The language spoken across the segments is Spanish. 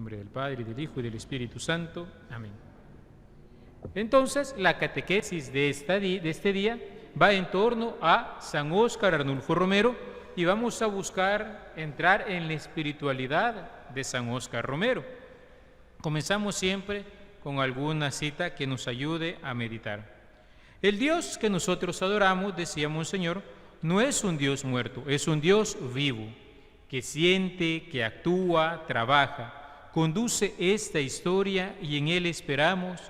nombre del Padre, y del Hijo, y del Espíritu Santo. Amén. Entonces, la catequesis de este día va en torno a San Óscar Arnulfo Romero y vamos a buscar entrar en la espiritualidad de San Óscar Romero. Comenzamos siempre con alguna cita que nos ayude a meditar. El Dios que nosotros adoramos, decía Monseñor, no es un Dios muerto, es un Dios vivo, que siente, que actúa, trabaja, conduce esta historia y en Él esperamos,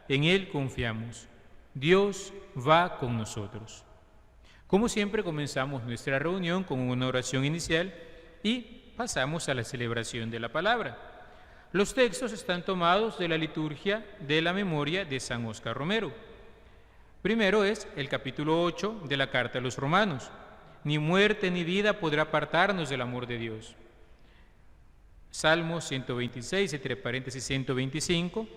en Él confiamos. Dios va con nosotros. Como siempre, comenzamos nuestra reunión con una oración inicial y pasamos a la celebración de la palabra. Los textos están tomados de la liturgia de la memoria de San Óscar Romero. Primero es el capítulo 8 de la Carta a los Romanos. Ni muerte ni vida podrá apartarnos del amor de Dios. Salmo 126, entre paréntesis 125,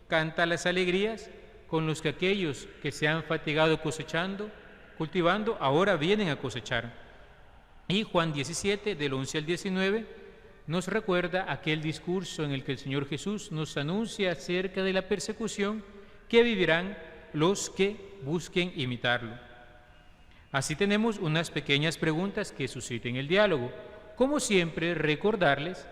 canta las alegrías con los que aquellos que se han fatigado cosechando, cultivando, ahora vienen a cosechar. Y Juan 17, del 11 al 19, nos recuerda aquel discurso en el que el Señor Jesús nos anuncia acerca de la persecución que vivirán los que busquen imitarlo. Así tenemos unas pequeñas preguntas que susciten el diálogo. Como siempre, recordarles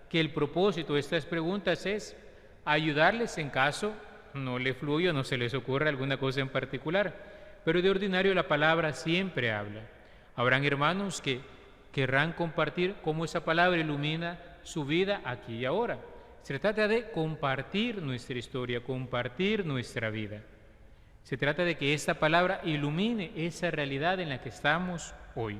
que el propósito de estas preguntas es ayudarles en caso no le fluya o no se les ocurra alguna cosa en particular, pero de ordinario la palabra siempre habla. Habrán hermanos que querrán compartir cómo esa palabra ilumina su vida aquí y ahora. Se trata de compartir nuestra historia, compartir nuestra vida. Se trata de que esta palabra ilumine esa realidad en la que estamos hoy.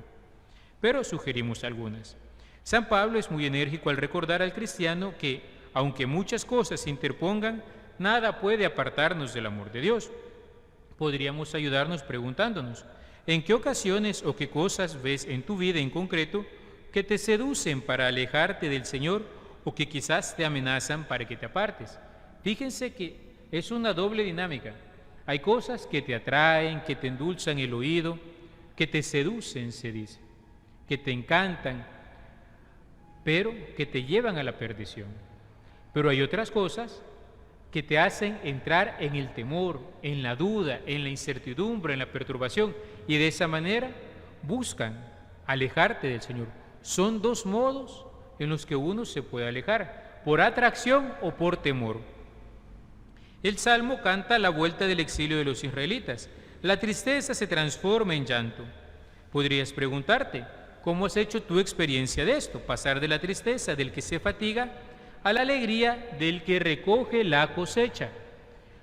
Pero sugerimos algunas. San Pablo es muy enérgico al recordar al cristiano que, aunque muchas cosas se interpongan, nada puede apartarnos del amor de Dios. Podríamos ayudarnos preguntándonos, ¿en qué ocasiones o qué cosas ves en tu vida en concreto que te seducen para alejarte del Señor o que quizás te amenazan para que te apartes? Fíjense que es una doble dinámica. Hay cosas que te atraen, que te endulzan el oído, que te seducen, se dice, que te encantan, pero que te llevan a la perdición. Pero hay otras cosas que te hacen entrar en el temor, en la duda, en la incertidumbre, en la perturbación, y de esa manera buscan alejarte del Señor. Son dos modos en los que uno se puede alejar, por atracción o por temor. El Salmo canta la vuelta del exilio de los israelitas. La tristeza se transforma en llanto. Podrías preguntarte, ¿cómo has hecho tu experiencia de esto? Pasar de la tristeza del que se fatiga a la alegría del que recoge la cosecha.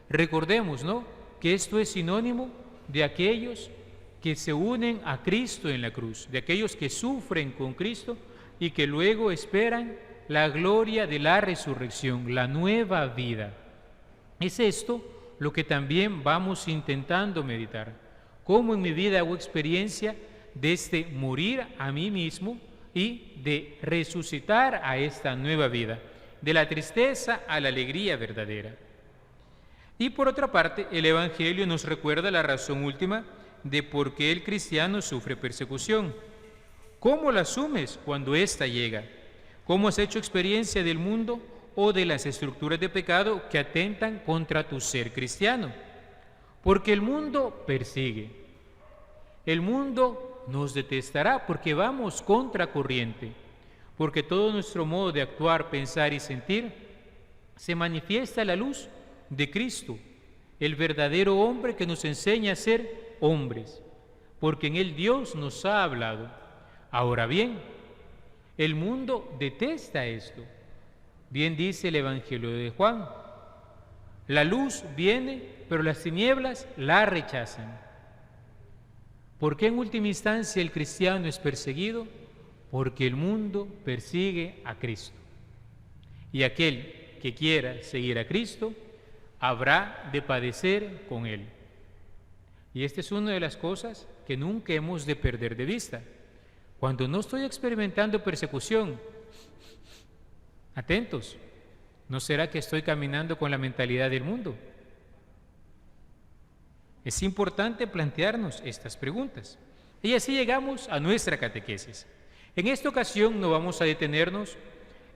Recordemos, ¿no?, que esto es sinónimo de aquellos que se unen a Cristo en la cruz, de aquellos que sufren con Cristo y que luego esperan la gloria de la resurrección, la nueva vida. Es esto lo que también vamos intentando meditar. ¿Cómo en mi vida hago experiencia de este morir a mí mismo y de resucitar a esta nueva vida, de la tristeza a la alegría verdadera? Y por otra parte, el Evangelio nos recuerda la razón última de por qué el cristiano sufre persecución. ¿Cómo la asumes cuando ésta llega? ¿Cómo has hecho experiencia del mundo o de las estructuras de pecado que atentan contra tu ser cristiano? Porque el mundo persigue. El mundo nos detestará porque vamos contra corriente, porque todo nuestro modo de actuar, pensar y sentir se manifiesta a la luz de Cristo, el verdadero hombre que nos enseña a ser hombres, porque en él Dios nos ha hablado. Ahora bien, el mundo detesta esto. Bien dice el Evangelio de Juan, la luz viene, pero las tinieblas la rechazan. ¿Por qué en última instancia el cristiano es perseguido? Porque el mundo persigue a Cristo. Y aquel que quiera seguir a Cristo habrá de padecer con Él. Y esta es una de las cosas que nunca hemos de perder de vista. Cuando no estoy experimentando persecución, atentos, ¿no será que estoy caminando con la mentalidad del mundo? Es importante plantearnos estas preguntas. Y así llegamos a nuestra catequesis. En esta ocasión no vamos a detenernos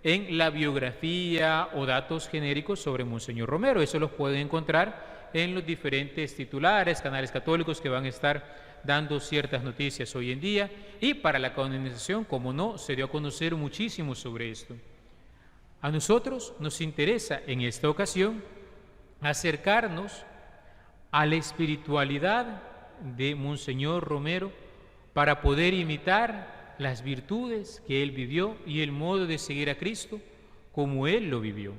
en la biografía o datos genéricos sobre Monseñor Romero. Eso los pueden encontrar en los diferentes titulares, canales católicos que van a estar dando ciertas noticias hoy en día. Y para la canonización, como no, se dio a conocer muchísimo sobre esto. A nosotros nos interesa en esta ocasión acercarnos a la espiritualidad de Monseñor Romero para poder imitar las virtudes que él vivió y el modo de seguir a Cristo como él lo vivió.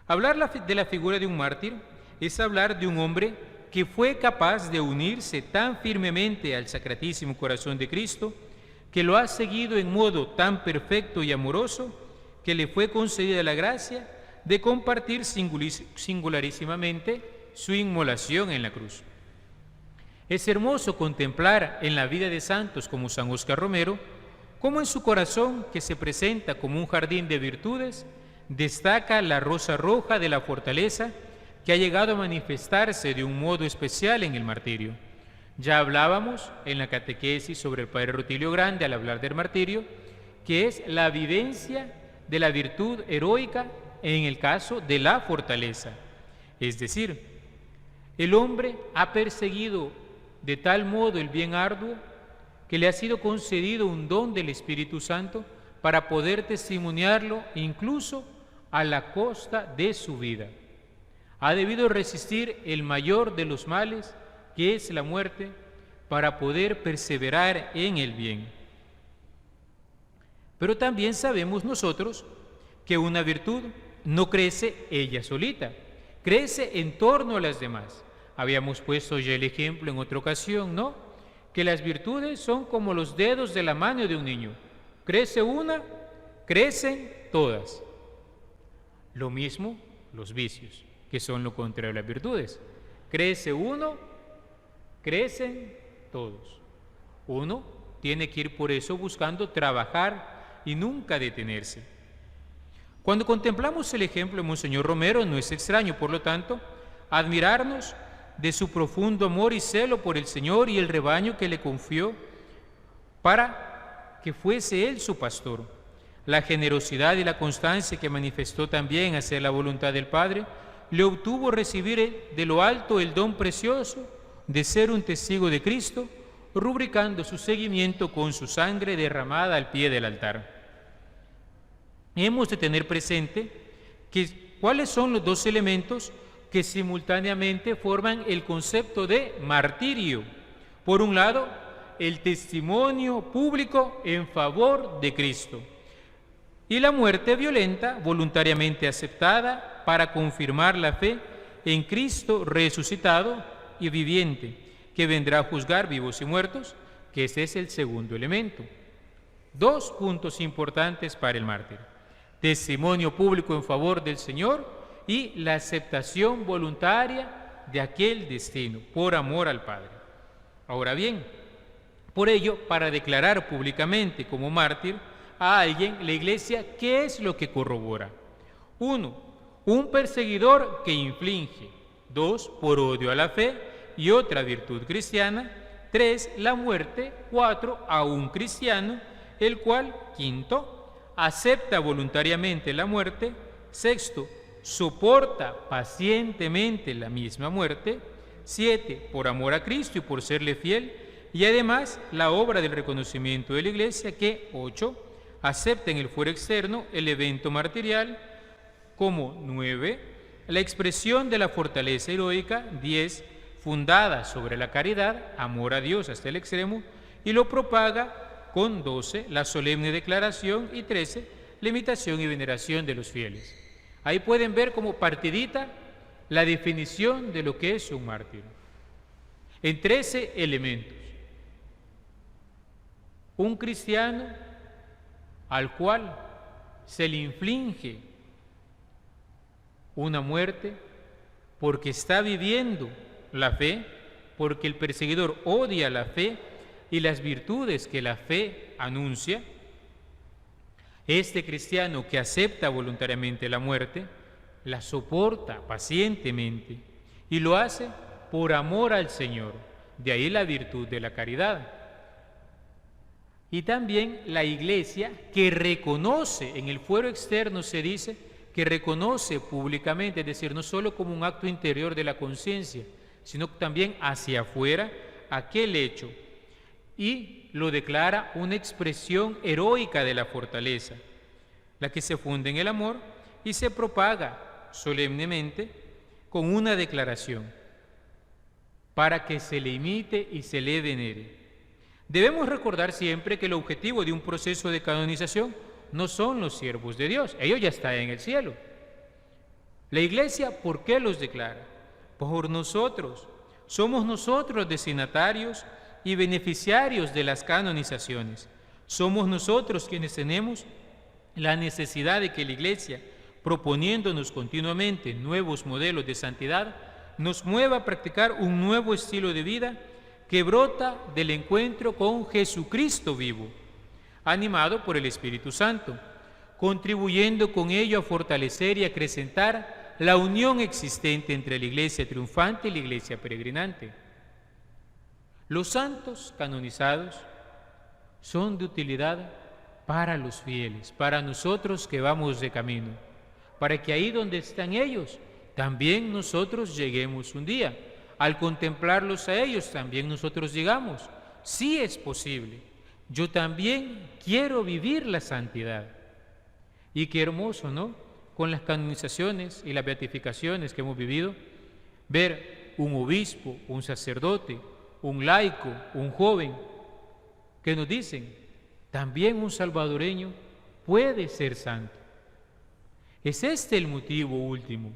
Hablar de la figura de un mártir es hablar de un hombre que fue capaz de unirse tan firmemente al Sacratísimo Corazón de Cristo, que lo ha seguido en modo tan perfecto y amoroso, que le fue concedida la gracia de compartir singularísimamente su inmolación en la cruz. Es hermoso contemplar en la vida de santos como San Óscar Romero, cómo en su corazón, que se presenta como un jardín de virtudes, destaca la rosa roja de la fortaleza que ha llegado a manifestarse de un modo especial en el martirio. Ya hablábamos en la catequesis sobre el Padre Rutilio Grande al hablar del martirio, que es la vivencia de la virtud heroica en el caso de la fortaleza. Es decir, el hombre ha perseguido de tal modo el bien arduo que le ha sido concedido un don del Espíritu Santo para poder testimoniarlo incluso a la costa de su vida. Ha debido resistir el mayor de los males, que es la muerte, para poder perseverar en el bien. Pero también sabemos nosotros que una virtud no crece ella solita, crece en torno a las demás. Habíamos puesto ya el ejemplo en otra ocasión, ¿no? Que las virtudes son como los dedos de la mano de un niño. Crece una, crecen todas. Lo mismo los vicios, que son lo contrario a las virtudes. Crece uno, crecen todos. Uno tiene que ir por eso buscando trabajar y nunca detenerse. Cuando contemplamos el ejemplo de Monseñor Romero, no es extraño, por lo tanto, admirarnos de su profundo amor y celo por el Señor y el rebaño que le confió para que fuese Él su pastor. La generosidad y la constancia que manifestó también a hacer la voluntad del Padre le obtuvo recibir de lo alto el don precioso de ser un testigo de Cristo, rubricando su seguimiento con su sangre derramada al pie del altar. Hemos de tener presente cuáles son los dos elementos que simultáneamente forman el concepto de martirio. Por un lado, el testimonio público en favor de Cristo y la muerte violenta voluntariamente aceptada para confirmar la fe en Cristo resucitado y viviente, que vendrá a juzgar vivos y muertos, que ese es el segundo elemento. Dos puntos importantes para el mártir: testimonio público en favor del Señor y la aceptación voluntaria de aquel destino por amor al Padre. Ahora bien, por ello, para declarar públicamente como mártir a alguien, la Iglesia, ¿qué es lo que corrobora? 1, un perseguidor que inflige. 2, por odio a la fe y otra virtud cristiana. 3, la muerte. 4, a un cristiano, el cual, 5, acepta voluntariamente la muerte. 6, soporta pacientemente la misma muerte. 7, por amor a Cristo y por serle fiel, y además la obra del reconocimiento de la Iglesia, que 8, acepta en el fuero externo el evento martirial. Como 9, la expresión de la fortaleza heroica. 10, fundada sobre la caridad, amor a Dios hasta el extremo, y lo propaga. Con 12, la solemne declaración, y 13, la imitación y veneración de los fieles. Ahí pueden ver como partidita la definición de lo que es un mártir, en 13 elementos. Un cristiano al cual se le inflige una muerte porque está viviendo la fe, porque el perseguidor odia la fe y las virtudes que la fe anuncia. Este cristiano que acepta voluntariamente la muerte, la soporta pacientemente y lo hace por amor al Señor. De ahí la virtud de la caridad. Y también la Iglesia que reconoce, en el fuero externo se dice, que reconoce públicamente, es decir, no solo como un acto interior de la conciencia, sino también hacia afuera aquel hecho, y lo declara una expresión heroica de la fortaleza, la que se funde en el amor y se propaga solemnemente con una declaración, para que se le imite y se le venere. Debemos recordar siempre que el objetivo de un proceso de canonización no son los siervos de Dios, ellos ya están en el cielo. La Iglesia, ¿por qué los declara? Por nosotros. Somos nosotros destinatarios y beneficiarios de las canonizaciones. Somos nosotros quienes tenemos la necesidad de que la Iglesia, proponiéndonos continuamente nuevos modelos de santidad, nos mueva a practicar un nuevo estilo de vida que brota del encuentro con Jesucristo vivo, animado por el Espíritu Santo, contribuyendo con ello a fortalecer y acrecentar la unión existente entre la Iglesia triunfante y la Iglesia peregrinante. Los santos canonizados son de utilidad para los fieles, para nosotros que vamos de camino, para que ahí donde están ellos, también nosotros lleguemos un día. Al contemplarlos a ellos, también nosotros llegamos. Sí es posible. Yo también quiero vivir la santidad. Y qué hermoso, ¿no? Con las canonizaciones y las beatificaciones que hemos vivido, ver un obispo, un sacerdote, un laico, un joven, que nos dicen, también un salvadoreño puede ser santo. Es este el motivo último.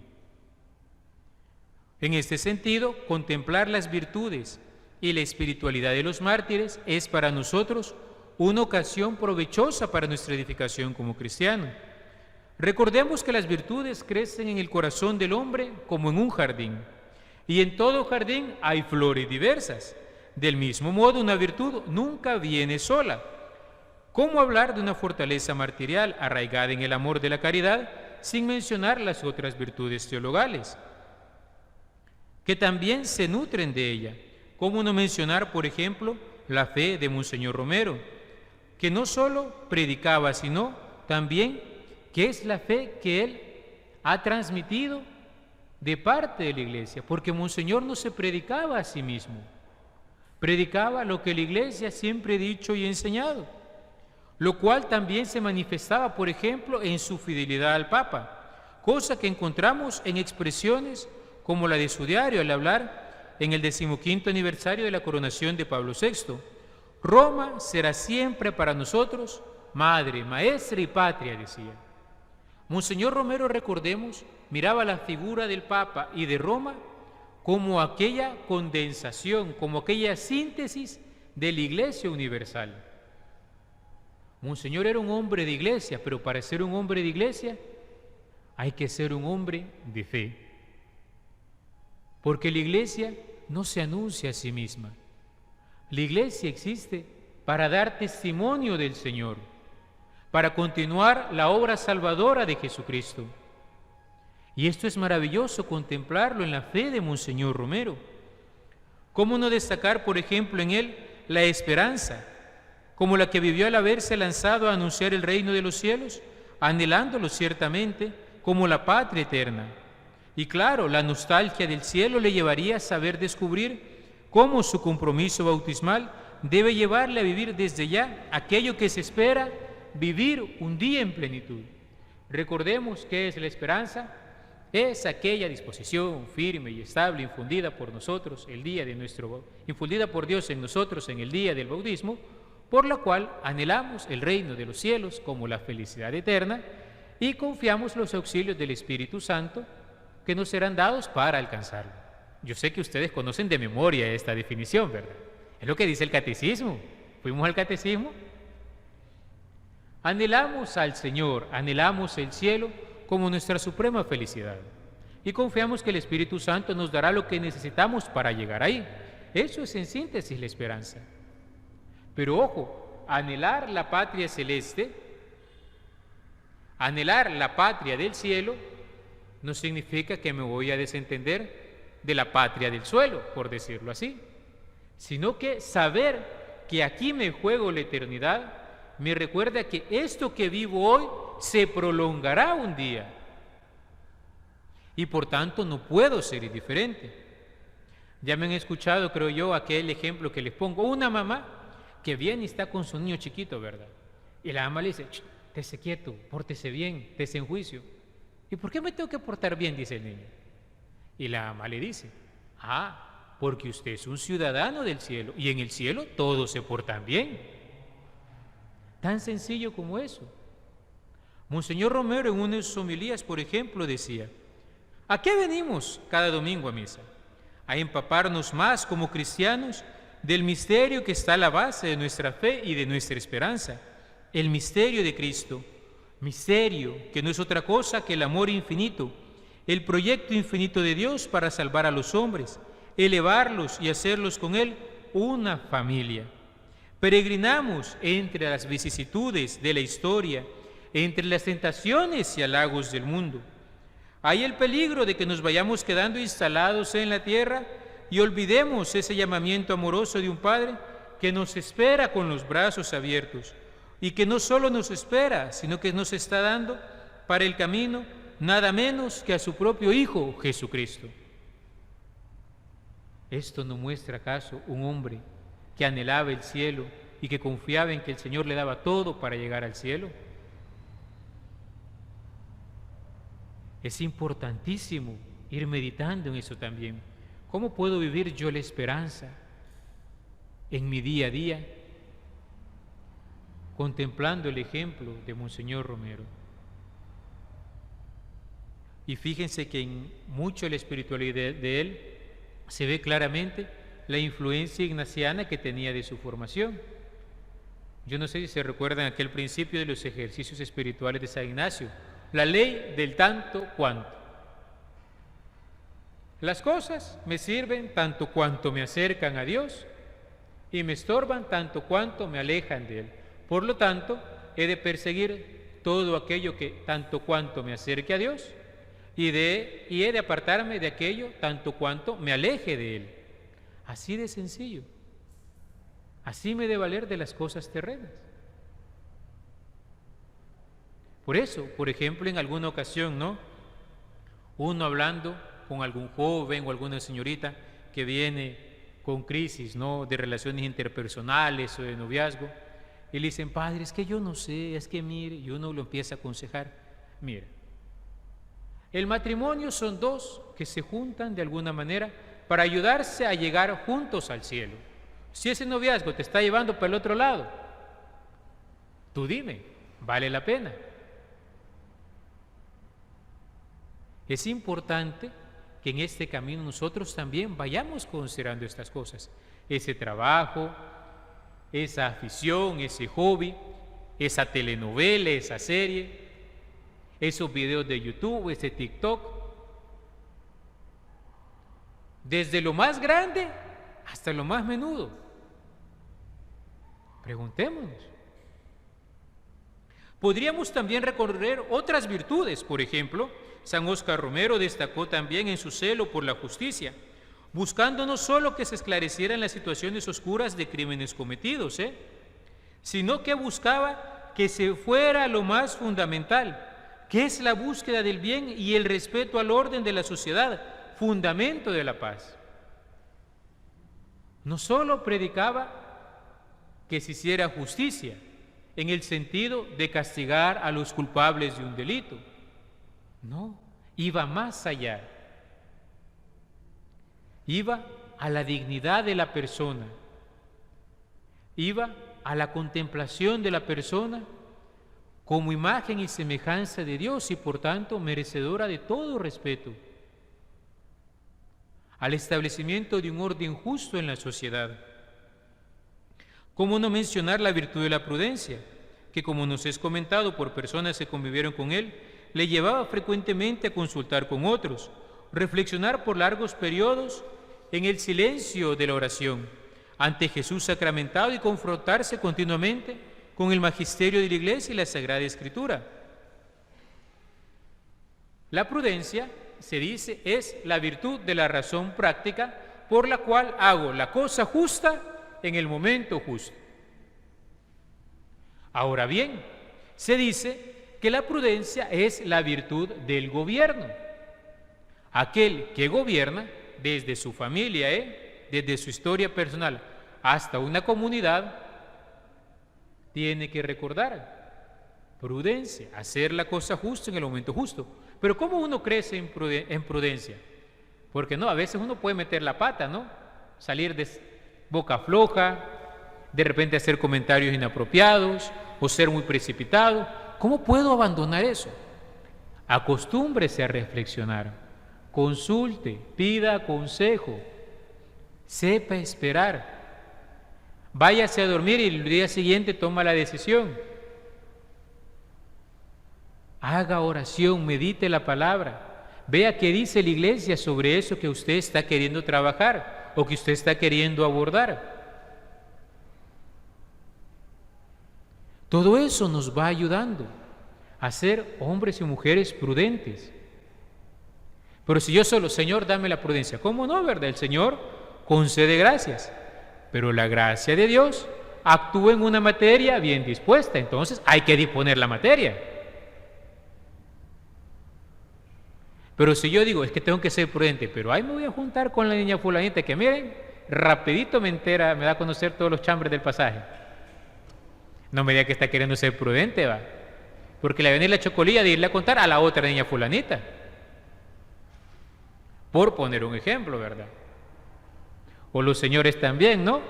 En este sentido, contemplar las virtudes y la espiritualidad de los mártires es para nosotros una ocasión provechosa para nuestra edificación como cristianos. Recordemos que las virtudes crecen en el corazón del hombre como en un jardín, y en todo jardín hay flores diversas. Del mismo modo, una virtud nunca viene sola. ¿Cómo hablar de una fortaleza martirial arraigada en el amor de la caridad sin mencionar las otras virtudes teologales, que también se nutren de ella? ¿Cómo no mencionar, por ejemplo, la fe de Monseñor Romero, que no solo predicaba, sino también que es la fe que él ha transmitido de parte de la Iglesia? Porque Monseñor no se predicaba a sí mismo, predicaba lo que la Iglesia siempre ha dicho y enseñado, lo cual también se manifestaba, por ejemplo, en su fidelidad al Papa, cosa que encontramos en expresiones como la de su diario al hablar en el 15º aniversario de la coronación de Pablo VI. Roma será siempre para nosotros madre, maestra y patria, decía. Monseñor Romero, recordemos, miraba la figura del Papa y de Roma como aquella condensación, como aquella síntesis de la Iglesia universal. Monseñor era un hombre de iglesia, pero para ser un hombre de iglesia hay que ser un hombre de fe. Porque la Iglesia no se anuncia a sí misma. La Iglesia existe para dar testimonio del Señor, para continuar la obra salvadora de Jesucristo. Y esto es maravilloso contemplarlo en la fe de Monseñor Romero. ¿Cómo no destacar, por ejemplo, en él la esperanza, como la que vivió al haberse lanzado a anunciar el reino de los cielos, anhelándolo ciertamente como la patria eterna? Y claro, la nostalgia del cielo le llevaría a saber descubrir cómo su compromiso bautismal debe llevarle a vivir desde ya aquello que se espera vivir un día en plenitud. Recordemos que es la esperanza, es aquella disposición firme y estable infundida por nosotros infundida por Dios en nosotros en el día del bautismo, por la cual anhelamos el reino de los cielos como la felicidad eterna y confiamos los auxilios del Espíritu Santo que nos serán dados para alcanzarlo. Yo sé que ustedes conocen de memoria esta definición, ¿verdad? Es lo que dice el catecismo. Fuimos al catecismo. Anhelamos al Señor, anhelamos el cielo como nuestra suprema felicidad. Y confiamos que el Espíritu Santo nos dará lo que necesitamos para llegar ahí. Eso es en síntesis la esperanza. Pero ojo, anhelar la patria celeste, anhelar la patria del cielo, no significa que me voy a desentender de la patria del suelo, por decirlo así, sino que saber que aquí me juego la eternidad, me recuerda que esto que vivo hoy se prolongará un día. Y por tanto no puedo ser indiferente. Ya me han escuchado, creo yo, aquel ejemplo que les pongo. Una mamá que viene y está con su niño chiquito, ¿verdad? Y la mamá le dice, estése quieto, pórtese bien, estése en juicio. ¿Y por qué me tengo que portar bien?, dice el niño. Y la mamá le dice, porque usted es un ciudadano del cielo y en el cielo todos se portan bien. Tan sencillo como eso. Monseñor Romero en una de sus homilías, por ejemplo, decía, ¿a qué venimos cada domingo a misa? A empaparnos más como cristianos del misterio que está a la base de nuestra fe y de nuestra esperanza, el misterio de Cristo, misterio que no es otra cosa que el amor infinito, el proyecto infinito de Dios para salvar a los hombres, elevarlos y hacerlos con Él una familia. Peregrinamos entre las vicisitudes de la historia, entre las tentaciones y halagos del mundo. Hay el peligro de que nos vayamos quedando instalados en la tierra y olvidemos ese llamamiento amoroso de un Padre que nos espera con los brazos abiertos y que no solo nos espera, sino que nos está dando para el camino nada menos que a su propio Hijo Jesucristo. ¿Esto no muestra acaso un hombre que anhelaba el cielo y que confiaba en que el Señor le daba todo para llegar al cielo? Es importantísimo ir meditando en eso también. ¿Cómo puedo vivir yo la esperanza en mi día a día? Contemplando el ejemplo de Monseñor Romero. Y fíjense que en mucho de la espiritualidad de él se ve claramente la influencia ignaciana que tenía de su formación. Yo no sé si se recuerdan aquel principio de los ejercicios espirituales de San Ignacio, la ley del tanto cuanto. Las cosas me sirven tanto cuanto me acercan a Dios y me estorban tanto cuanto me alejan de Él. Por lo tanto, he de perseguir todo aquello que tanto cuanto me acerque a Dios y he de apartarme de aquello tanto cuanto me aleje de Él. Así de sencillo. Así me he de valer de las cosas terrenas. Por eso, por ejemplo, en alguna ocasión, uno hablando con algún joven o alguna señorita que viene con crisis, de relaciones interpersonales o de noviazgo, y le dicen, padre, es que yo no sé, es que mire, y uno lo empieza a aconsejar, mira, el matrimonio son dos que se juntan de alguna manera para ayudarse a llegar juntos al cielo. Si ese noviazgo te está llevando para el otro lado, tú dime, ¿vale la pena? Es importante que en este camino nosotros también vayamos considerando estas cosas, ese trabajo, esa afición, ese hobby, esa telenovela, esa serie, esos videos de YouTube, ese TikTok, desde lo más grande hasta lo más menudo. Preguntémonos. Podríamos también recorrer otras virtudes. Por ejemplo, San Óscar Romero destacó también en su celo por la justicia, buscando no solo que se esclarecieran las situaciones oscuras de crímenes cometidos, sino que buscaba que se fuera lo más fundamental, que es la búsqueda del bien y el respeto al orden de la sociedad, fundamento de la paz. No solo predicaba que se hiciera justicia, en el sentido de castigar a los culpables de un delito. No, iba más allá. Iba a la dignidad de la persona. Iba a la contemplación de la persona como imagen y semejanza de Dios y por tanto merecedora de todo respeto. Al establecimiento de un orden justo en la sociedad. ¿Cómo no mencionar la virtud de la prudencia, que como nos es comentado por personas que convivieron con él, le llevaba frecuentemente a consultar con otros, reflexionar por largos periodos en el silencio de la oración, ante Jesús sacramentado y confrontarse continuamente con el magisterio de la Iglesia y la Sagrada Escritura? La prudencia, se dice, es la virtud de la razón práctica por la cual hago la cosa justa en el momento justo. Ahora bien, se dice que la prudencia es la virtud del gobierno. Aquel que gobierna desde su familia, desde su historia personal hasta una comunidad, tiene que recordar prudencia, hacer la cosa justa en el momento justo. Pero ¿cómo uno crece en prudencia? Porque no, a veces uno puede meter la pata, ¿no? Salir de boca floja, de repente hacer comentarios inapropiados o ser muy precipitado. ¿Cómo puedo abandonar eso? Acostúmbrese a reflexionar, consulte, pida consejo, sepa esperar. Váyase a dormir y el día siguiente toma la decisión. Haga oración, medite la palabra. Vea qué dice la iglesia sobre eso que usted está queriendo trabajar o que usted está queriendo abordar. Todo eso nos va ayudando a ser hombres y mujeres prudentes. Pero si yo solo, Señor, dame la prudencia, ¿cómo no, verdad? El Señor concede gracias, pero la gracia de Dios actúa en una materia bien dispuesta, entonces hay que disponer la materia. Pero si yo digo, es que tengo que ser prudente, pero ahí me voy a juntar con la niña fulanita que miren, rapidito me da a conocer todos los chambres del pasaje. No me diga que está queriendo ser prudente, va. Porque le va a venir la chocolilla de irle a contar a la otra niña fulanita. Por poner un ejemplo, ¿verdad? O los señores también, ¿no?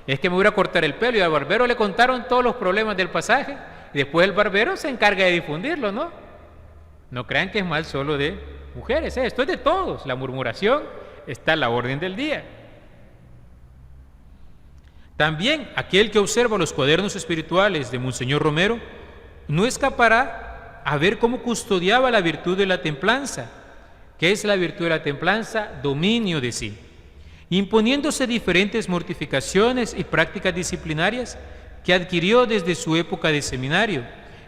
Es que me voy a cortar el pelo y al barbero le contaron todos los problemas del pasaje y después el barbero se encarga de difundirlo, ¿no? No crean que es mal solo de mujeres, esto es de todos. La murmuración está a la orden del día. También aquel que observa los cuadernos espirituales de Monseñor Romero no escapará a ver cómo custodiaba la virtud de la templanza. ¿Qué es la virtud de la templanza? Dominio de sí, imponiéndose diferentes mortificaciones y prácticas disciplinarias que adquirió desde su época de seminario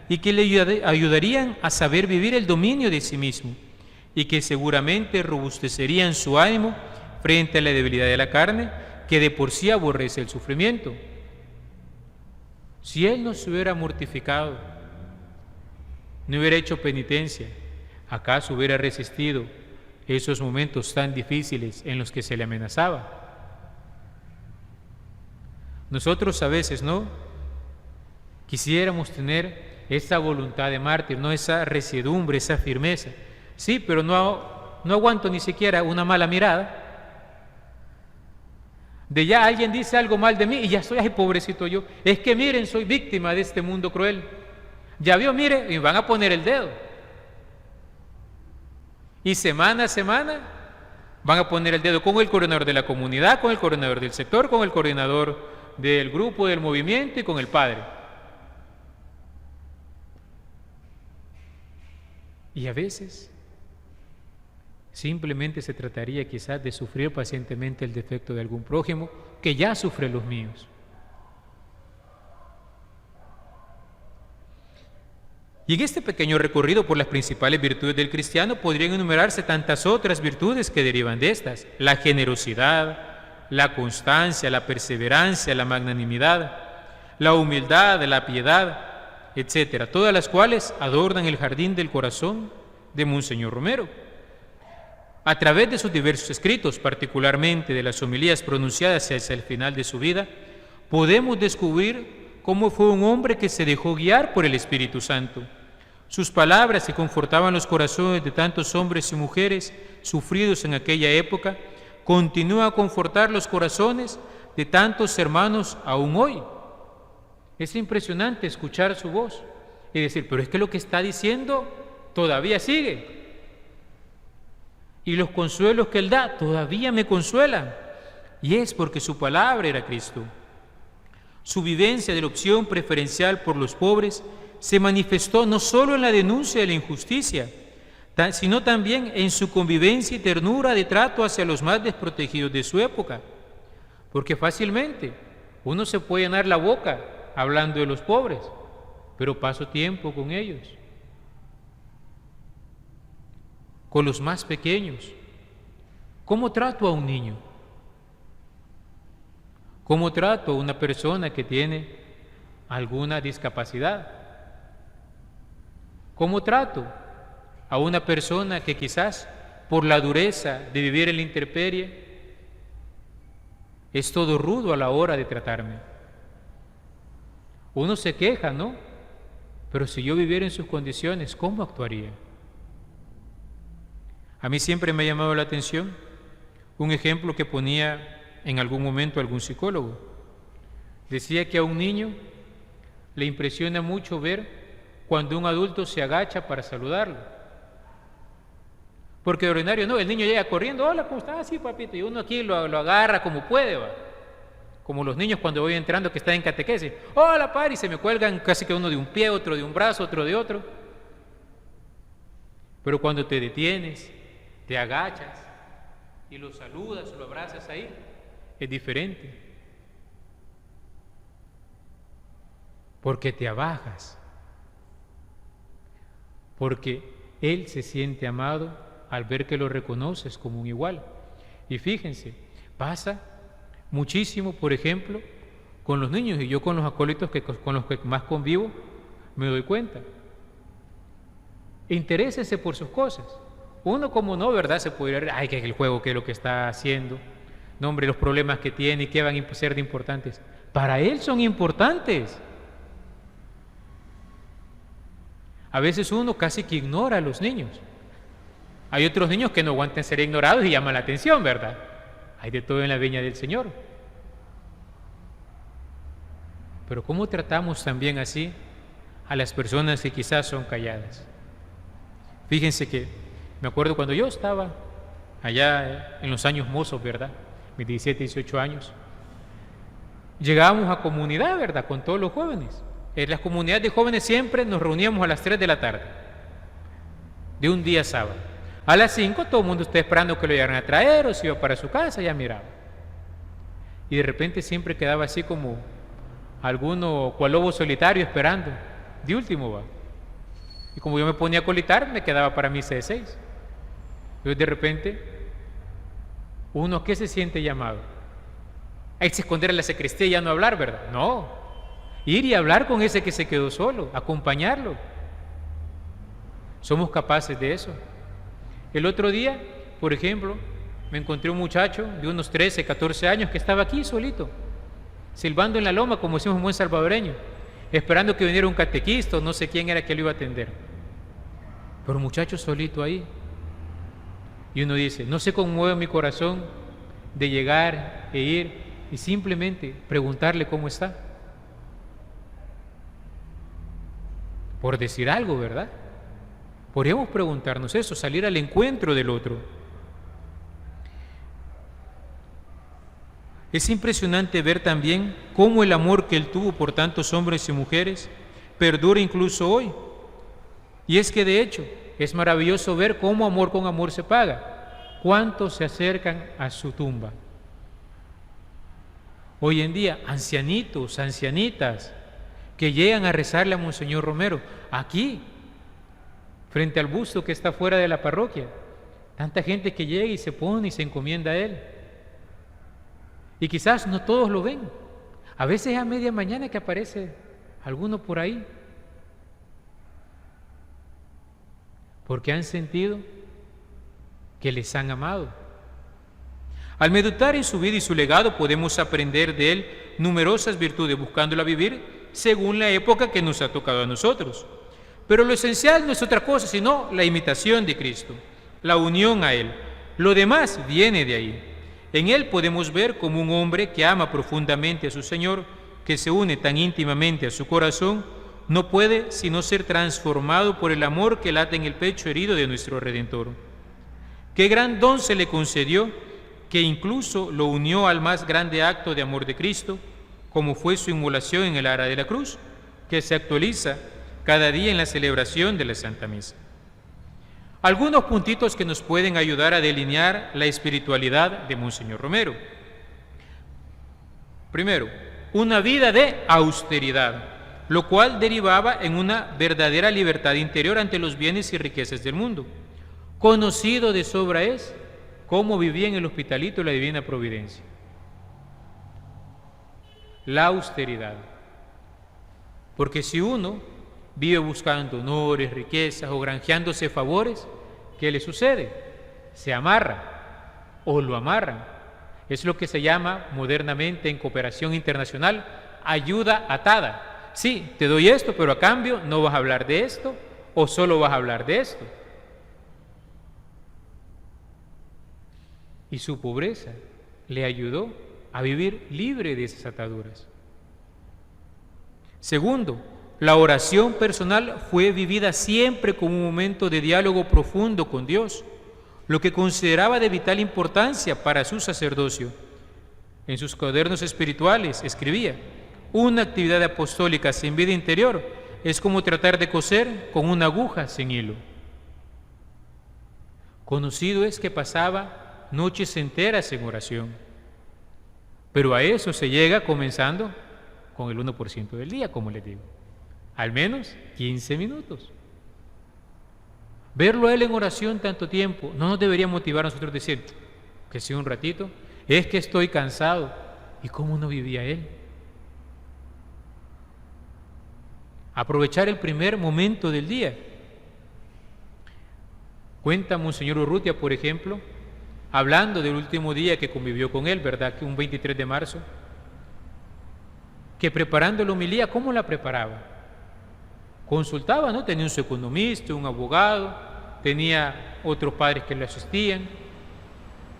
y que le ayudarían a saber vivir el dominio de sí mismo y que seguramente robustecerían su ánimo frente a la debilidad de la carne, que de por sí aborrece el sufrimiento. Si él no se hubiera mortificado, no hubiera hecho penitencia, ¿acaso hubiera resistido esos momentos tan difíciles en los que se le amenazaba? Nosotros a veces, ¿no? Quisiéramos tener esa voluntad de mártir, ¿no? Esa resiedumbre, esa firmeza. Sí, pero no aguanto ni siquiera una mala mirada. De ya alguien dice algo mal de mí y ya soy, ay, pobrecito yo. Es que miren, soy víctima de este mundo cruel. Ya vio, mire, y van a poner el dedo. Y semana a semana van a poner el dedo con el coordinador de la comunidad, con el coordinador del sector, con el coordinador del grupo, del movimiento y con el padre. Y a veces simplemente se trataría quizás de sufrir pacientemente el defecto de algún prójimo que ya sufre los míos. Y en este pequeño recorrido por las principales virtudes del cristiano podrían enumerarse tantas otras virtudes que derivan de estas: la generosidad, la constancia, la perseverancia, la magnanimidad, la humildad, la piedad, etcétera, todas las cuales adornan el jardín del corazón de Monseñor Romero. A través de sus diversos escritos, particularmente de las homilías pronunciadas hacia el final de su vida, podemos descubrir cómo fue un hombre que se dejó guiar por el Espíritu Santo. Sus palabras que confortaban los corazones de tantos hombres y mujeres sufridos en aquella época, continúan a confortar los corazones de tantos hermanos aún hoy. Es impresionante escuchar su voz y decir, pero es que lo que está diciendo todavía sigue. Y los consuelos que él da todavía me consuelan. Y es porque su palabra era Cristo. Su vivencia de la opción preferencial por los pobres se manifestó no solo en la denuncia de la injusticia, sino también en su convivencia y ternura de trato hacia los más desprotegidos de su época. Porque fácilmente uno se puede llenar la boca hablando de los pobres, pero paso tiempo con ellos, con los más pequeños. ¿Cómo trato a un niño? ¿Cómo trato a una persona que tiene alguna discapacidad. ¿Cómo trato a una persona que quizás por la dureza de vivir en la intemperie es todo rudo a la hora de tratarme? Uno se queja, ¿no? Pero si yo viviera en sus condiciones, ¿cómo actuaría? A mí siempre me ha llamado la atención un ejemplo que ponía en algún momento algún psicólogo. Decía que a un niño le impresiona mucho ver cuando un adulto se agacha para saludarlo. Porque de ordinario no, el niño llega corriendo, hola, ¿cómo estás? Sí, papito, y uno aquí lo agarra como puede, va. Como los niños cuando voy entrando que están en catequesis, hola, padre, y se me cuelgan casi que uno de un pie, otro de un brazo, otro de otro. Pero cuando te detienes, te agachas y lo saludas, lo abrazas ahí, es diferente. Porque te abajas, porque él se siente amado al ver que lo reconoces como un igual. Y fíjense, pasa muchísimo, por ejemplo, con los niños, y yo con los acólitos con los que más convivo me doy cuenta. Interésense por sus cosas. Uno, como no, ¿verdad? Se puede ir, ay, que es el juego, que es lo que está haciendo, no, hombre, los problemas que tiene y que van a ser de importantes. Para él son importantes. A veces uno casi que ignora a los niños. Hay otros niños que no aguantan ser ignorados y llaman la atención, ¿verdad? Hay de todo en la viña del Señor. Pero ¿cómo tratamos también así a las personas que quizás son calladas? Fíjense que me acuerdo cuando yo estaba allá en los años mozos, ¿verdad? Mis 17, 18 años. Llegábamos a comunidad, ¿verdad? Con todos los jóvenes. En las comunidades de jóvenes siempre nos reuníamos a las 3 de la tarde, de un día sábado. A las 5 todo el mundo está esperando que lo llegaran a traer o se iba para su casa, ya miraba. Y de repente siempre quedaba así como alguno cual lobo solitario esperando. De último va. Y como yo me ponía a colitar, me quedaba para misa de 6. Entonces de repente, uno, ¿qué se siente llamado? Hay que esconder en la sacristía y ya no hablar, ¿verdad? No. Ir y hablar con ese que se quedó solo, acompañarlo. ¿Somos capaces de eso? El otro día, por ejemplo, me encontré un muchacho de unos 13, 14 años que estaba aquí solito, silbando en la loma, como decimos un buen salvadoreño, esperando que viniera un catequista o no sé quién era que lo iba a atender. Pero un muchacho solito ahí. Y uno dice, no se conmueve mi corazón de llegar e ir y simplemente preguntarle cómo está. Por decir algo, ¿verdad? Podríamos preguntarnos eso, salir al encuentro del otro. Es impresionante ver también cómo el amor que él tuvo por tantos hombres y mujeres perdura incluso hoy. Y es que de hecho es maravilloso ver cómo amor con amor se paga. ¿Cuántos se acercan a su tumba? Hoy en día, ancianitos, ancianitas, que llegan a rezarle a Monseñor Romero, aquí, frente al busto que está fuera de la parroquia. Tanta gente que llega y se pone y se encomienda a él. Y quizás no todos lo ven. A veces a media mañana que aparece alguno por ahí. Porque han sentido que les han amado. Al meditar en su vida y su legado podemos aprender de él numerosas virtudes, buscándola vivir según la época que nos ha tocado a nosotros. Pero lo esencial no es otra cosa, sino la imitación de Cristo, la unión a Él. Lo demás viene de ahí. En Él podemos ver como un hombre que ama profundamente a su Señor, que se une tan íntimamente a su corazón, no puede sino ser transformado por el amor que late en el pecho herido de nuestro Redentor. Qué gran don se le concedió, que incluso lo unió al más grande acto de amor de Cristo, como fue su inmolación en el ara de la cruz, que se actualiza cada día en la celebración de la Santa Misa. Algunos puntitos que nos pueden ayudar a delinear la espiritualidad de Monseñor Romero. Primero, una vida de austeridad, lo cual derivaba en una verdadera libertad interior ante los bienes y riquezas del mundo. Conocido de sobra es cómo vivía en el hospitalito la Divina Providencia. La austeridad. Porque si uno vive buscando honores, riquezas o granjeándose favores, ¿qué le sucede? Se amarra o lo amarran. Es lo que se llama modernamente en cooperación internacional ayuda atada. Sí, te doy esto, pero a cambio no vas a hablar de esto o solo vas a hablar de esto. Y su pobreza le ayudó a vivir libre de esas ataduras. Segundo, la oración personal fue vivida siempre como un momento de diálogo profundo con Dios, lo que consideraba de vital importancia para su sacerdocio. En sus cuadernos espirituales escribía: una actividad apostólica sin vida interior es como tratar de coser con una aguja sin hilo. Conocido es que pasaba noches enteras en oración, pero a eso se llega comenzando con el 1% del día, como les digo, al menos 15 minutos. Verlo a él en oración tanto tiempo no nos debería motivar a nosotros a decir que sí un ratito, es que estoy cansado. ¿Y cómo no vivía él? Aprovechar el primer momento del día. Cuenta Monseñor Urrutia, por ejemplo, hablando del último día que convivió con él, ¿verdad? Que un 23 de marzo, que preparando la homilía, ¿cómo la preparaba? Consultaba, ¿no? Tenía un economista, un abogado, tenía otros padres que le asistían,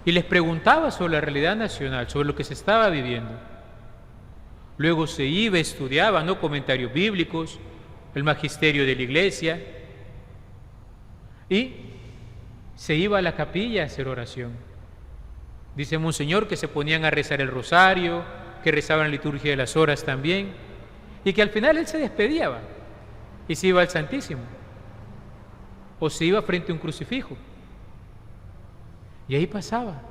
y les preguntaba sobre la realidad nacional, sobre lo que se estaba viviendo. Luego se iba, estudiaba, ¿no? Comentarios bíblicos, el magisterio de la iglesia, y se iba a la capilla a hacer oración. Dice Monseñor que se ponían a rezar el rosario, que rezaban la liturgia de las horas también, y que al final él se despedía y se iba al Santísimo, o se iba frente a un crucifijo, y ahí pasaba,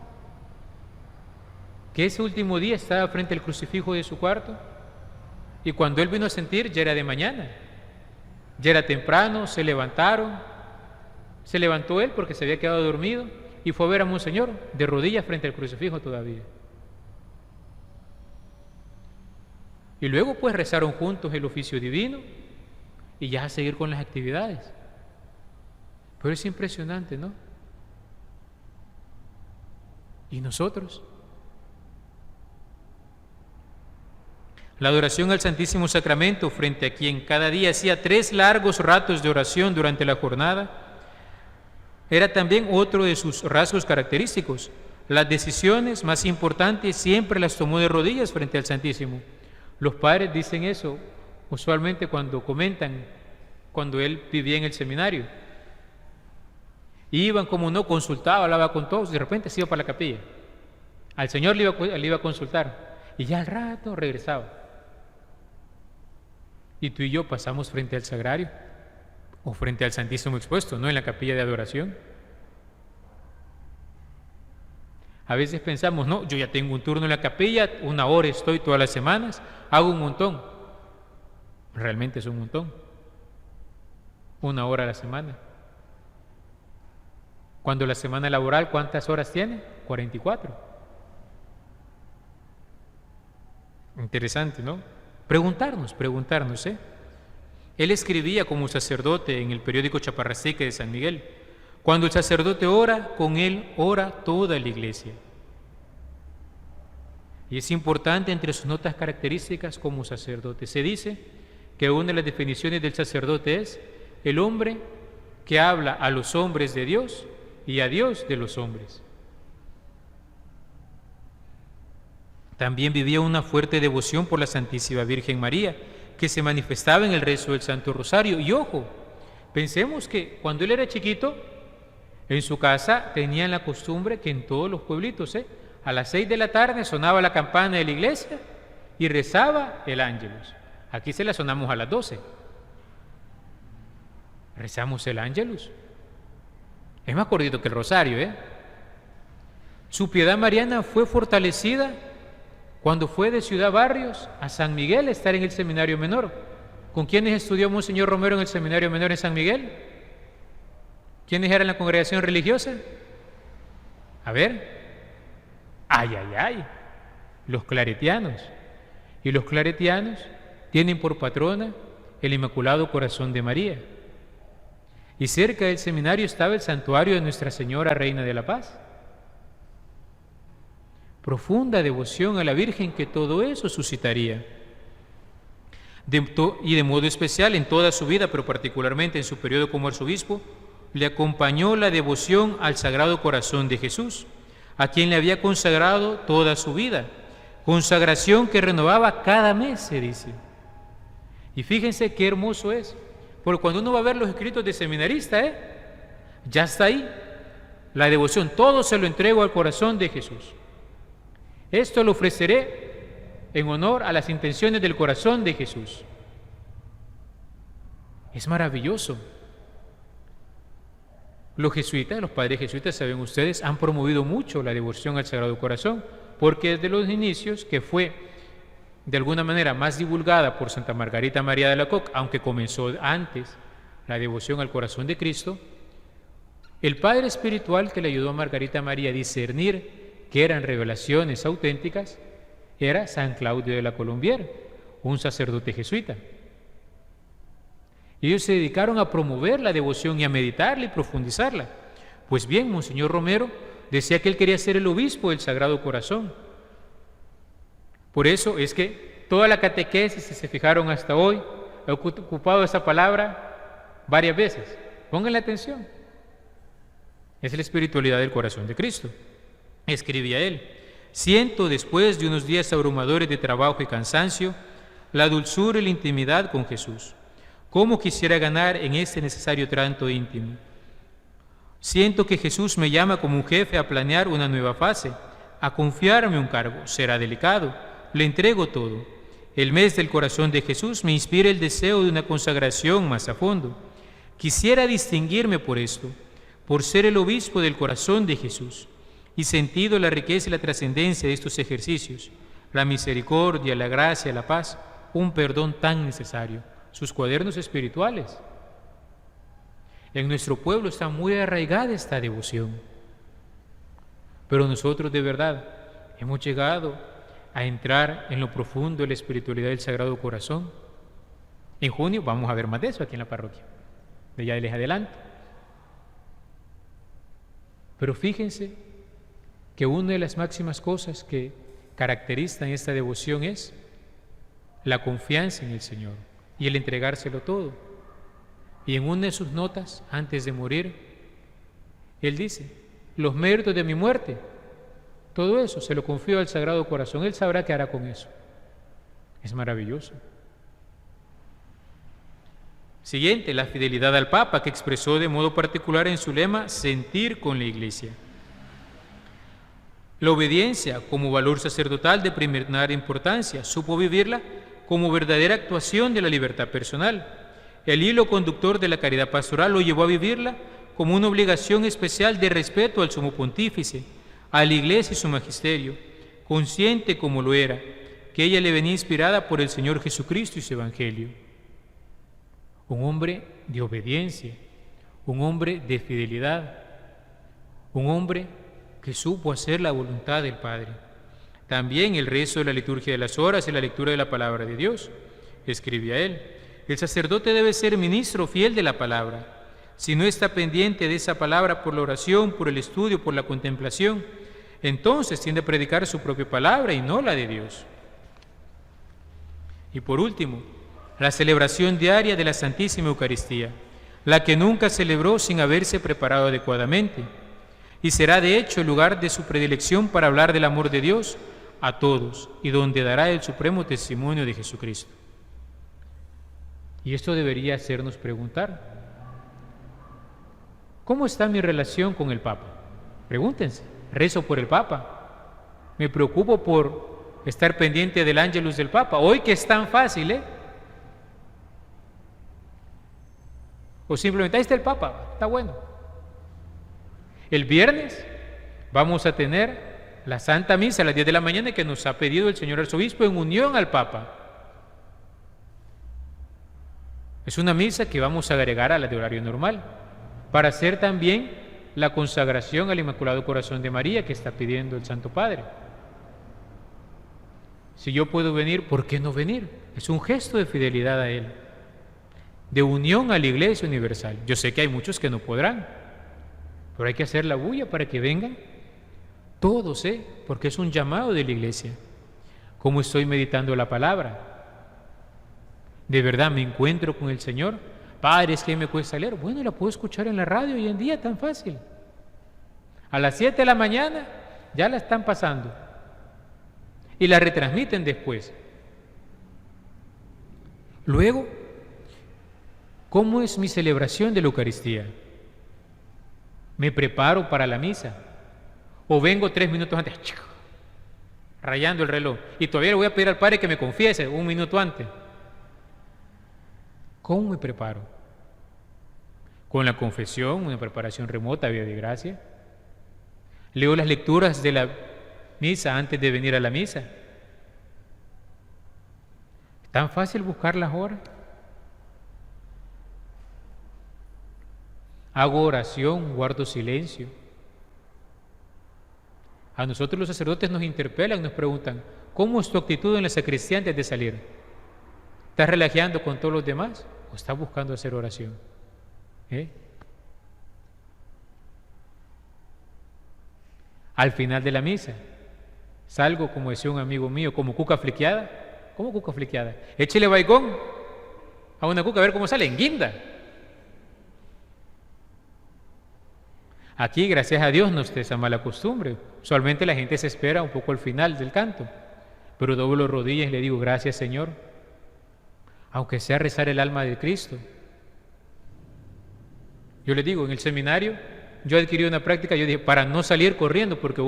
que ese último día estaba frente al crucifijo de su cuarto, y cuando él vino a sentir ya era de mañana, ya era temprano, se levantó él porque se había quedado dormido y fue a ver a Monseñor de rodillas frente al crucifijo todavía. Y luego pues rezaron juntos el oficio divino y ya a seguir con las actividades. Pero es impresionante, ¿no? ¿Y nosotros? La adoración al Santísimo Sacramento, frente a quien cada día hacía 3 largos ratos de oración durante la jornada, era también otro de sus rasgos característicos. Las decisiones más importantes siempre las tomó de rodillas frente al Santísimo. Los padres dicen eso usualmente cuando comentan, cuando él vivía en el seminario. Iban, como no, consultaba, hablaba con todos, y de repente se iba para la capilla. Al Señor le iba a consultar, y ya al rato regresaba. Y tú y yo pasamos frente al sagrario, o frente al Santísimo expuesto, no en la capilla de adoración. A veces pensamos, no, yo ya tengo un turno en la capilla, 1 hora estoy todas las semanas, hago un montón. Realmente es un montón. 1 hora a la semana. Cuando la semana laboral, ¿cuántas horas tiene? 44. Interesante, ¿no? Preguntarnos, ¿eh? Él escribía como sacerdote en el periódico Chaparrastique de San Miguel: cuando el sacerdote ora, con él ora toda la iglesia. Y es importante entre sus notas características como sacerdote. Se dice que una de las definiciones del sacerdote es el hombre que habla a los hombres de Dios y a Dios de los hombres. También vivía una fuerte devoción por la Santísima Virgen María, que se manifestaba en el rezo del Santo Rosario. Y ojo, pensemos que cuando él era chiquito, en su casa tenían la costumbre que en todos los pueblitos, a las 6 de la tarde sonaba la campana de la iglesia y rezaba el Ángelus. Aquí se la sonamos a las 12. Rezamos el Ángelus. Es más cortito que el rosario, ¿eh? Su piedad mariana fue fortalecida cuando fue de Ciudad Barrios a San Miguel a estar en el seminario menor. ¿Con quiénes estudió Monseñor Romero en el seminario menor en San Miguel? ¿Quiénes eran la congregación religiosa? A ver. Los claretianos. Y los claretianos tienen por patrona el Inmaculado Corazón de María. Y cerca del seminario estaba el santuario de Nuestra Señora Reina de la Paz. Profunda devoción a la Virgen que todo eso suscitaría. Y de modo especial en toda su vida, pero particularmente en su periodo como arzobispo, le acompañó la devoción al Sagrado Corazón de Jesús, a quien le había consagrado toda su vida. Consagración que renovaba cada mes, se dice. Y fíjense qué hermoso es, porque cuando uno va a ver los escritos de seminarista, ya está ahí, la devoción, todo se lo entrego al corazón de Jesús. Esto lo ofreceré en honor a las intenciones del corazón de Jesús. Es maravilloso. Los jesuitas, los padres jesuitas, saben ustedes, han promovido mucho la devoción al Sagrado Corazón, porque desde los inicios, que fue de alguna manera más divulgada por Santa Margarita María de Alacoque, aunque comenzó antes la devoción al Corazón de Cristo, el padre espiritual que le ayudó a Margarita María a discernir que eran revelaciones auténticas era San Claudio de la Colombière, un sacerdote jesuita. Ellos se dedicaron a promover la devoción y a meditarla y profundizarla. Pues bien, Monseñor Romero decía que él quería ser el obispo del Sagrado Corazón. Por eso es que toda la catequesis, si se fijaron hasta hoy, he ocupado esa palabra varias veces. Pónganle atención. Es la espiritualidad del corazón de Cristo. Escribía él: siento, después de unos días abrumadores de trabajo y cansancio, la dulzura y la intimidad con Jesús. ¿Cómo quisiera ganar en este necesario trato íntimo? Siento que Jesús me llama como un jefe a planear una nueva fase, a confiarme un cargo. Será delicado, le entrego todo. El mes del corazón de Jesús me inspira el deseo de una consagración más a fondo. Quisiera distinguirme por esto, por ser el obispo del corazón de Jesús, y sentido la riqueza y la trascendencia de estos ejercicios, la misericordia, la gracia, la paz, un perdón tan necesario. Sus cuadernos espirituales. En nuestro pueblo está muy arraigada esta devoción. Pero nosotros de verdad hemos llegado a entrar en lo profundo de la espiritualidad del Sagrado Corazón. En junio vamos a ver más de eso aquí en la parroquia. De ya les adelanto. Pero fíjense que una de las máximas cosas que caracterizan esta devoción es la confianza en el Señor y el entregárselo todo. Y en una de sus notas, antes de morir, él dice: los méritos de mi muerte, todo eso se lo confío al Sagrado Corazón, él sabrá qué hará con eso. Es maravilloso. Siguiente, la fidelidad al Papa, que expresó de modo particular en su lema sentir con la Iglesia. La obediencia como valor sacerdotal de primaria importancia, supo vivirla como verdadera actuación de la libertad personal. El hilo conductor de la caridad pastoral lo llevó a vivirla como una obligación especial de respeto al Sumo Pontífice, a la Iglesia y su magisterio, consciente como lo era, que ella le venía inspirada por el Señor Jesucristo y su Evangelio. Un hombre de obediencia, un hombre de fidelidad, un hombre que supo hacer la voluntad del Padre. También el rezo de la liturgia de las horas y la lectura de la palabra de Dios. Escribía él: el sacerdote debe ser ministro fiel de la palabra. Si no está pendiente de esa palabra por la oración, por el estudio, por la contemplación, entonces tiende a predicar su propia palabra y no la de Dios. Y por último, la celebración diaria de la Santísima Eucaristía, la que nunca celebró sin haberse preparado adecuadamente, y será de hecho el lugar de su predilección para hablar del amor de Dios a todos, y donde dará el supremo testimonio de Jesucristo. Y esto debería hacernos preguntar: ¿cómo está mi relación con el Papa? Pregúntense. ¿Rezo por el Papa? ¿Me preocupo por estar pendiente del Ángelus del Papa? Hoy que es tan fácil, O simplemente, ahí está el Papa, está bueno. El viernes vamos a tener la Santa Misa a las 10 de la mañana que nos ha pedido el señor arzobispo en unión al Papa. Es una misa que vamos a agregar a la de horario normal para hacer también la consagración al Inmaculado Corazón de María que está pidiendo el Santo Padre. Si yo puedo venir, ¿por qué no venir? Es un gesto de fidelidad a Él. de unión a la Iglesia Universal. Yo sé que hay muchos que no podrán, pero hay que hacer la bulla para que vengan todos, porque es un llamado de la Iglesia. ¿Cómo estoy meditando la palabra? ¿De verdad me encuentro con el Señor? Padre, es que me cuesta leer. Bueno, la puedo escuchar en la radio hoy en día, tan fácil. A las 7 de la mañana ya la están pasando y la retransmiten después. Luego, ¿cómo es mi celebración de la Eucaristía? ¿Me preparo para la misa? ¿O vengo 3 minutos antes, rayando el reloj? Y todavía le voy a pedir al Padre que me confiese 1 minuto antes. ¿Cómo me preparo? ¿Con la confesión, una preparación remota, vía de gracia? ¿Leo las lecturas de la misa antes de venir a la misa? ¿Es tan fácil buscar las horas? ¿Hago oración, guardo silencio? A nosotros los sacerdotes nos interpelan, nos preguntan, ¿cómo es tu actitud en la sacristía antes de salir? ¿Estás relajeando con todos los demás o estás buscando hacer oración? Al final de la misa, salgo, como decía un amigo mío, como cuca fliqueada. ¿Cómo cuca fliqueada? Échele baigón a una cuca a ver cómo sale, en guinda. Aquí, gracias a Dios, no está esa mala costumbre. Usualmente la gente se espera un poco al final del canto, pero doblo rodillas y le digo, gracias Señor, aunque sea rezar el alma de Cristo. Yo le digo, en el seminario, yo adquirí una práctica, yo dije, para no salir corriendo, porque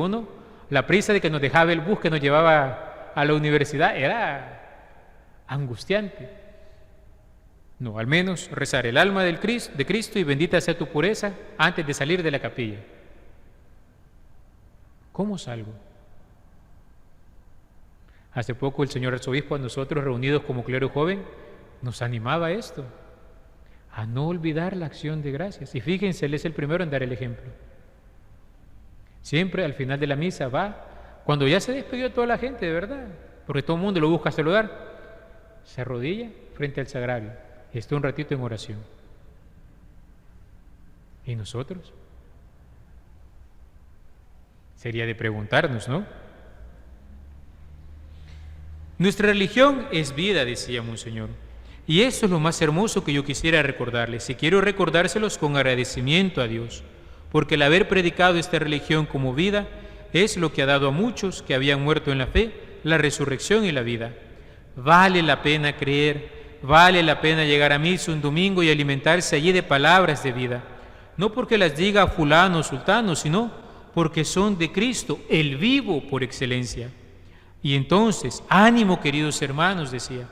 la prisa de que nos dejaba el bus que nos llevaba a la universidad era angustiante. No, al menos rezar el alma de Cristo y bendita sea tu pureza antes de salir de la capilla. ¿Cómo salgo? Hace poco el señor arzobispo, a nosotros reunidos como clero joven, nos animaba a esto, a no olvidar la acción de gracias. Y fíjense, él es el primero en dar el ejemplo. Siempre al final de la misa va, cuando ya se despidió toda la gente, de verdad, porque todo el mundo lo busca saludar, se arrodilla frente al sagrario y está un ratito en oración. ¿Y nosotros? Sería de preguntarnos, ¿no? Nuestra religión es vida, decía Monseñor, y eso es lo más hermoso que yo quisiera recordarles, y quiero recordárselos con agradecimiento a Dios, porque el haber predicado esta religión como vida es lo que ha dado a muchos que habían muerto en la fe la resurrección y la vida. Vale la pena creer, vale la pena llegar a misa un domingo y alimentarse allí de palabras de vida, no porque las diga fulano o sultano, sino porque son de Cristo, el vivo por excelencia. Y entonces, ánimo queridos hermanos, decía,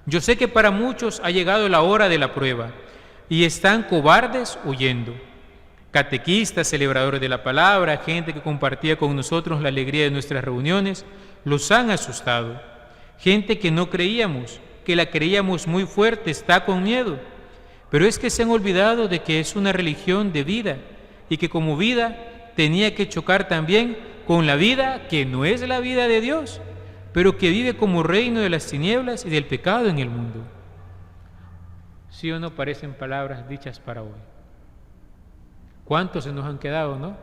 yo sé que para muchos ha llegado la hora de la prueba y están cobardes huyendo. Catequistas, celebradores de la palabra, gente que compartía con nosotros la alegría de nuestras reuniones, los han asustado. Gente que no creíamos, que la creíamos muy fuerte, está con miedo. Pero es que se han olvidado de que es una religión de vida y que como vida tenía que chocar también con la vida que no es la vida de Dios, pero que vive como reino de las tinieblas y del pecado en el mundo. ¿Sí o no parecen palabras dichas para hoy? ¿Cuántos se nos han quedado, no?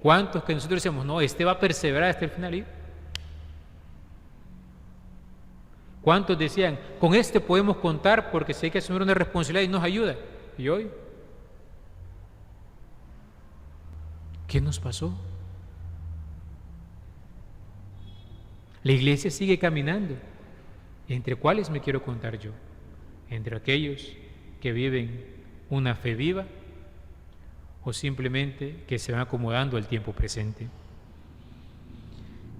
¿Cuántos que nosotros decíamos, no, este va a perseverar hasta el final? ¿Y cuántos decían, con este podemos contar porque sé que asumir una responsabilidad y nos ayuda? ¿Y hoy? ¿Qué nos pasó? La iglesia sigue caminando. ¿Entre cuáles me quiero contar yo? ¿Entre aquellos que viven una fe viva o simplemente que se van acomodando al tiempo presente?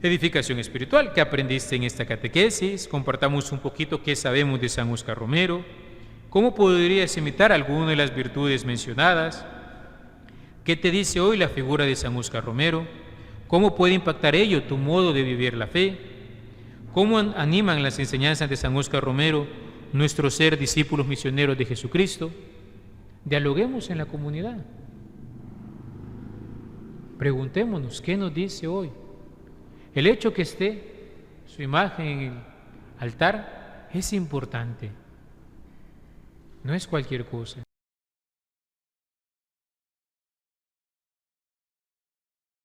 Edificación espiritual, ¿qué aprendiste en esta catequesis? Compartamos un poquito qué sabemos de San Óscar Romero, cómo podrías imitar alguna de las virtudes mencionadas, qué te dice hoy la figura de San Óscar Romero, cómo puede impactar ello tu modo de vivir la fe, cómo animan las enseñanzas de San Óscar Romero nuestro ser discípulos misioneros de Jesucristo. Dialoguemos en la comunidad. Preguntémonos, ¿qué nos dice hoy? El hecho que esté su imagen en el altar es importante. No es cualquier cosa.